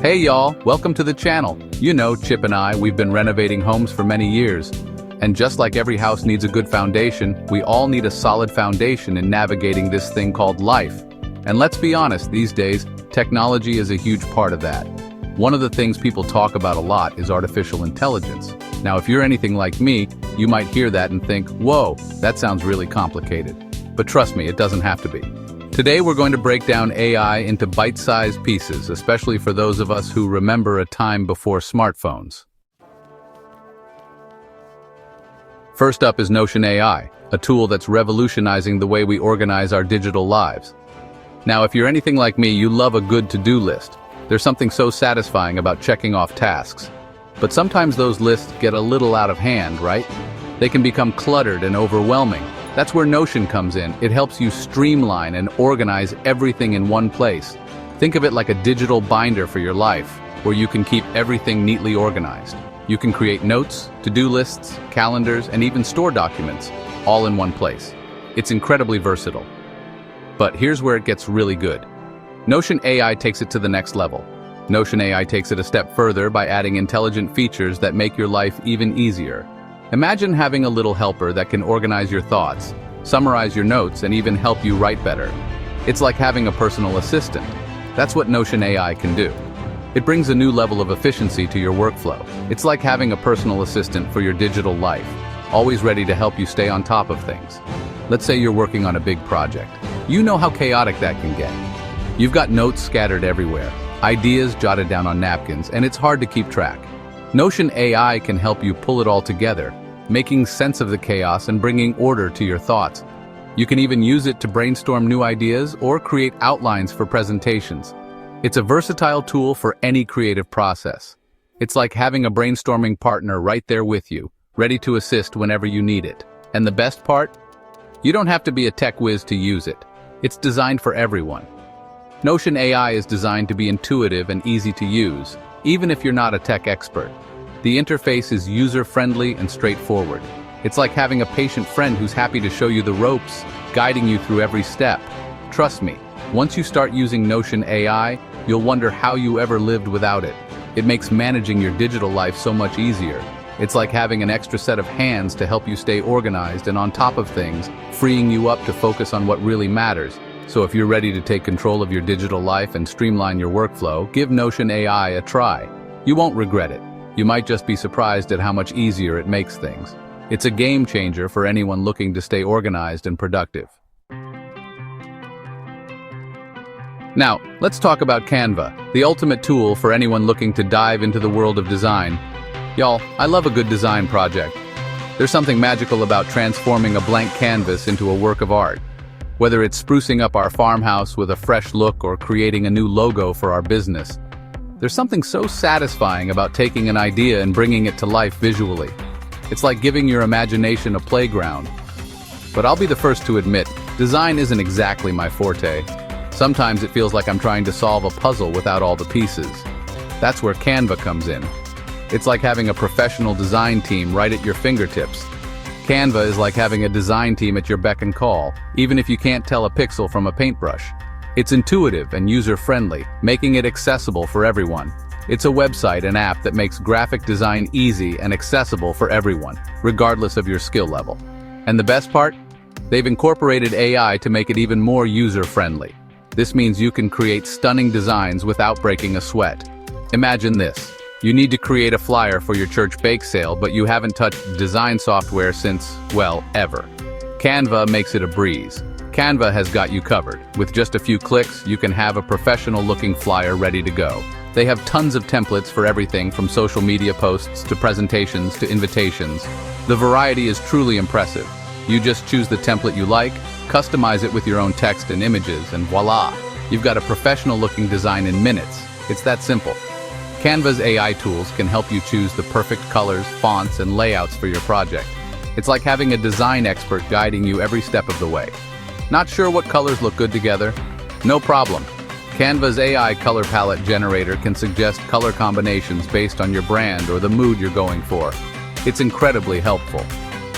Hey y'all, welcome to the channel. You know, Chip and I, we've been renovating homes for many years. And just like every house needs a good foundation, we all need a solid foundation in navigating this thing called life. And let's be honest, these days, technology is a huge part of that. One of the things people talk about a lot is artificial intelligence. Now, if you're anything like me, you might hear that and think, whoa, that sounds really complicated. But trust me, it doesn't have to be. Today we're going to break down AI into bite-sized pieces, especially for those of us who remember a time before smartphones. First up is Notion.ai, a tool that's revolutionizing the way we organize our digital lives. Now, if you're anything like me, you love a good to-do list. There's something so satisfying about checking off tasks. But sometimes those lists get a little out of hand, right? They can become cluttered and overwhelming. That's where Notion comes in. It helps you streamline and organize everything in one place. Think of it like a digital binder for your life, where you can keep everything neatly organized. You can create notes, to-do lists, calendars, and even store documents, all in one place. It's incredibly versatile. But here's where it gets really good. Notion AI takes it to the next level. Notion AI takes it a step further by adding intelligent features that make your life even easier. Imagine having a little helper that can organize your thoughts, summarize your notes, and even help you write better. It's like having a personal assistant. That's what Notion AI can do. It brings a new level of efficiency to your workflow. It's like having a personal assistant for your digital life, always ready to help you stay on top of things. Let's say you're working on a big project. You know how chaotic that can get. You've got notes scattered everywhere, ideas jotted down on napkins, and it's hard to keep track. Notion AI can help you pull it all together, making sense of the chaos and bringing order to your thoughts. You can even use it to brainstorm new ideas or create outlines for presentations. It's a versatile tool for any creative process. It's like having a brainstorming partner right there with you, ready to assist whenever you need it. And the best part? You don't have to be a tech whiz to use it. It's designed for everyone. Notion AI is designed to be intuitive and easy to use, even if you're not a tech expert. The interface is user-friendly and straightforward. It's like having a patient friend who's happy to show you the ropes, guiding you through every step. Trust me, once you start using Notion AI, you'll wonder how you ever lived without it. It makes managing your digital life so much easier. It's like having an extra set of hands to help you stay organized and on top of things, freeing you up to focus on what really matters. So if you're ready to take control of your digital life and streamline your workflow, give Notion AI a try. You won't regret it. You might just be surprised at how much easier it makes things. It's a game changer for anyone looking to stay organized and productive. Now, let's talk about Canva, the ultimate tool for anyone looking to dive into the world of design. Y'all, I love a good design project. There's something magical about transforming a blank canvas into a work of art. Whether it's sprucing up our farmhouse with a fresh look or creating a new logo for our business, there's something so satisfying about taking an idea and bringing it to life visually. It's like giving your imagination a playground. But I'll be the first to admit, design isn't exactly my forte. Sometimes it feels like I'm trying to solve a puzzle without all the pieces. That's where Canva comes in. It's like having a professional design team right at your fingertips. Canva is like having a design team at your beck and call, even if you can't tell a pixel from a paintbrush. It's intuitive and user-friendly, making it accessible for everyone. It's a website and app that makes graphic design easy and accessible for everyone, regardless of your skill level. And the best part? They've incorporated AI to make it even more user-friendly. This means you can create stunning designs without breaking a sweat. Imagine this. You need to create a flyer for your church bake sale, but you haven't touched design software since, well, ever. Canva makes it a breeze. Canva has got you covered. With just a few clicks, you can have a professional-looking flyer ready to go. They have tons of templates for everything from social media posts to presentations to invitations. The variety is truly impressive. You just choose the template you like, customize it with your own text and images, and voila! You've got a professional-looking design in minutes. It's that simple. Canva's AI tools can help you choose the perfect colors, fonts, and layouts for your project. It's like having a design expert guiding you every step of the way. Not sure what colors look good together? No problem. Canva's AI color palette generator can suggest color combinations based on your brand or the mood you're going for. It's incredibly helpful.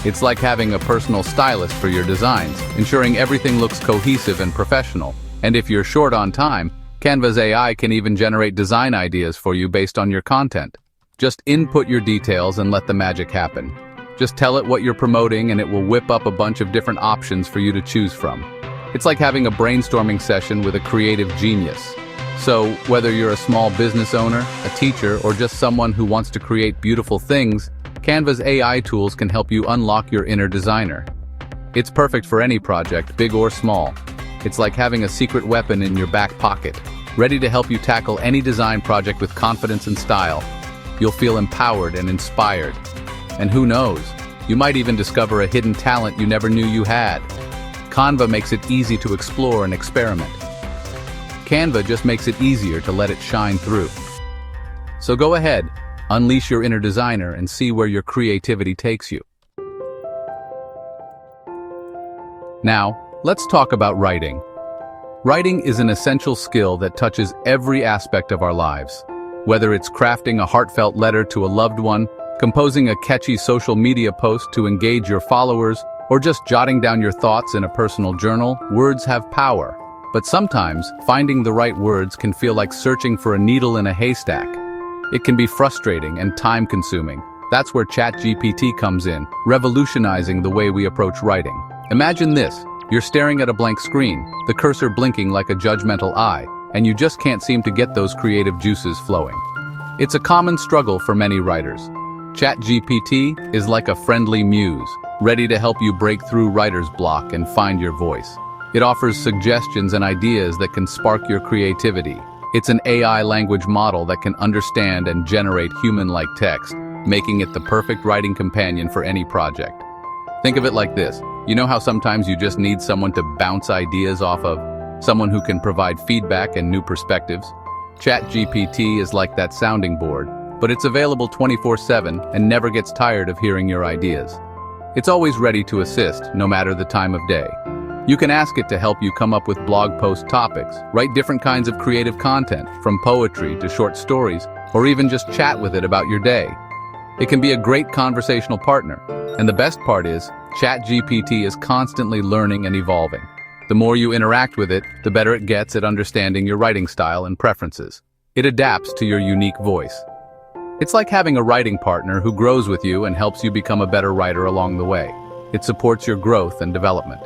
It's like having a personal stylist for your designs, ensuring everything looks cohesive and professional. And if you're short on time, Canva's AI can even generate design ideas for you based on your content. Just input your details and let the magic happen. Just tell it what you're promoting and it will whip up a bunch of different options for you to choose from. It's like having a brainstorming session with a creative genius. So, whether you're a small business owner, a teacher, or just someone who wants to create beautiful things, Canva's AI tools can help you unlock your inner designer. It's perfect for any project, big or small. It's like having a secret weapon in your back pocket, ready to help you tackle any design project with confidence and style. You'll feel empowered and inspired. And who knows, you might even discover a hidden talent you never knew you had. Canva makes it easy to explore and experiment. Canva just makes it easier to let it shine through. So go ahead, unleash your inner designer and see where your creativity takes you. Now, let's talk about writing. Writing is an essential skill that touches every aspect of our lives. Whether it's crafting a heartfelt letter to a loved one, composing a catchy social media post to engage your followers, or just jotting down your thoughts in a personal journal, words have power. But sometimes, finding the right words can feel like searching for a needle in a haystack. It can be frustrating and time-consuming. That's where ChatGPT comes in, revolutionizing the way we approach writing. Imagine this. You're staring at a blank screen, the cursor blinking like a judgmental eye, and you just can't seem to get those creative juices flowing. It's a common struggle for many writers. ChatGPT is like a friendly muse, ready to help you break through writer's block and find your voice. It offers suggestions and ideas that can spark your creativity. It's an AI language model that can understand and generate human-like text, making it the perfect writing companion for any project. Think of it like this. You know how sometimes you just need someone to bounce ideas off of? Someone who can provide feedback and new perspectives? ChatGPT is like that sounding board, but it's available 24/7 and never gets tired of hearing your ideas. It's always ready to assist, no matter the time of day. You can ask it to help you come up with blog post topics, write different kinds of creative content, from poetry to short stories, or even just chat with it about your day. It can be a great conversational partner, and the best part is, ChatGPT is constantly learning and evolving. The more you interact with it, the better it gets at understanding your writing style and preferences. It adapts to your unique voice. It's like having a writing partner who grows with you and helps you become a better writer along the way. It supports your growth and development.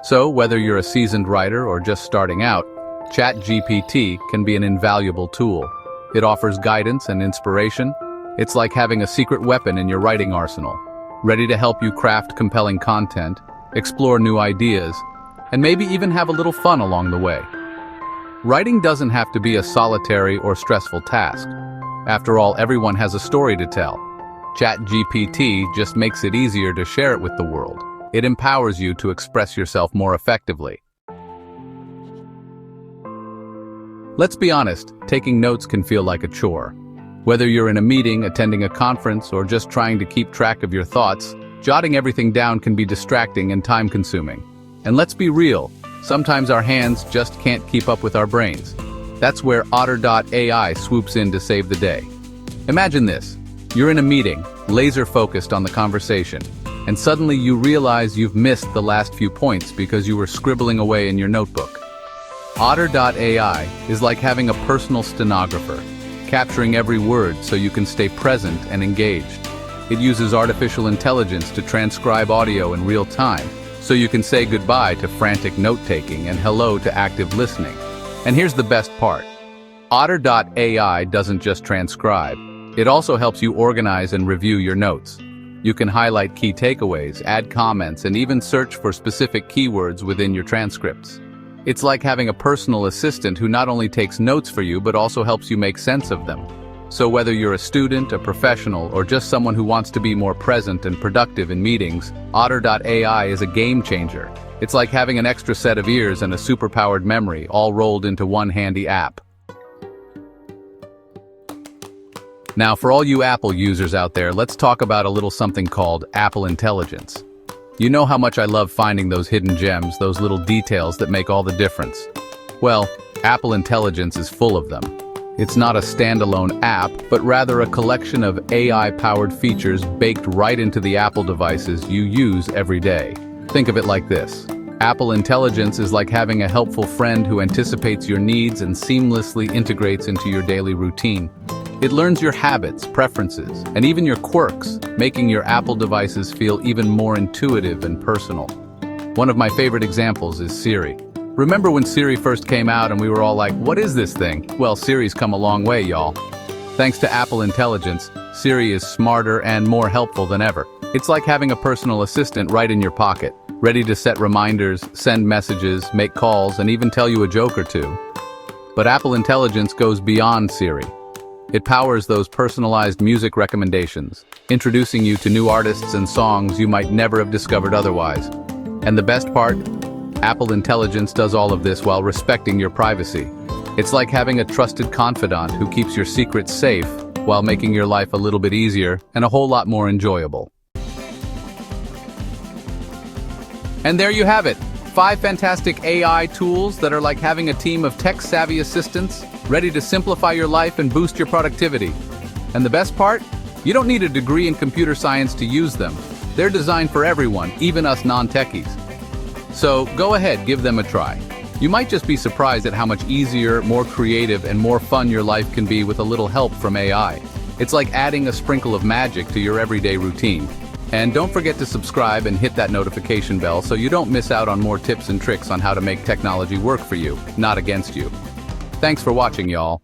So, whether you're a seasoned writer or just starting out, ChatGPT can be an invaluable tool. It offers guidance and inspiration. It's like having a secret weapon in your writing arsenal, ready to help you craft compelling content, explore new ideas, and maybe even have a little fun along the way. Writing doesn't have to be a solitary or stressful task. After all, everyone has a story to tell. ChatGPT just makes it easier to share it with the world. It empowers you to express yourself more effectively. Let's be honest, taking notes can feel like a chore. Whether you're in a meeting, attending a conference, or just trying to keep track of your thoughts, jotting everything down can be distracting and time-consuming. And let's be real, sometimes our hands just can't keep up with our brains. That's where Otter.ai swoops in to save the day. Imagine this. You're in a meeting, laser-focused on the conversation, and suddenly you realize you've missed the last few points because you were scribbling away in your notebook. Otter.ai is like having a personal stenographer, capturing every word so you can stay present and engaged. It uses artificial intelligence to transcribe audio in real time, so you can say goodbye to frantic note-taking and hello to active listening. And here's the best part. Otter.ai doesn't just transcribe. It also helps you organize and review your notes. You can highlight key takeaways, add comments, and even search for specific keywords within your transcripts. It's like having a personal assistant who not only takes notes for you but also helps you make sense of them. So whether you're a student, a professional, or just someone who wants to be more present and productive in meetings, Otter.ai is a game changer. It's like having an extra set of ears and a superpowered memory all rolled into one handy app. Now, for all you Apple users out there, let's talk about a little something called Apple Intelligence. You know how much I love finding those hidden gems, those little details that make all the difference. Well, Apple Intelligence is full of them. It's not a standalone app, but rather a collection of AI-powered features baked right into the Apple devices you use every day. Think of it like this. Apple Intelligence is like having a helpful friend who anticipates your needs and seamlessly integrates into your daily routine. It learns your habits, preferences, and even your quirks, making your Apple devices feel even more intuitive and personal. One of my favorite examples is Siri. Remember when Siri first came out and we were all like, what is this thing? Well, Siri's come a long way, y'all. Thanks to Apple Intelligence, Siri is smarter and more helpful than ever. It's like having a personal assistant right in your pocket, ready to set reminders, send messages, make calls, and even tell you a joke or two. But Apple Intelligence goes beyond Siri. It powers those personalized music recommendations, introducing you to new artists and songs you might never have discovered otherwise. And the best part? Apple Intelligence does all of this while respecting your privacy. It's like having a trusted confidant who keeps your secrets safe while making your life a little bit easier and a whole lot more enjoyable. And there you have it, 5 fantastic AI tools that are like having a team of tech-savvy assistants ready to simplify your life and boost your productivity. And the best part? You don't need a degree in computer science to use them. They're designed for everyone, even us non-techies. So go ahead, give them a try. You might just be surprised at how much easier, more creative, and more fun your life can be with a little help from AI. It's like adding a sprinkle of magic to your everyday routine. And don't forget to subscribe and hit that notification bell so you don't miss out on more tips and tricks on how to make technology work for you, not against you. Thanks for watching, y'all.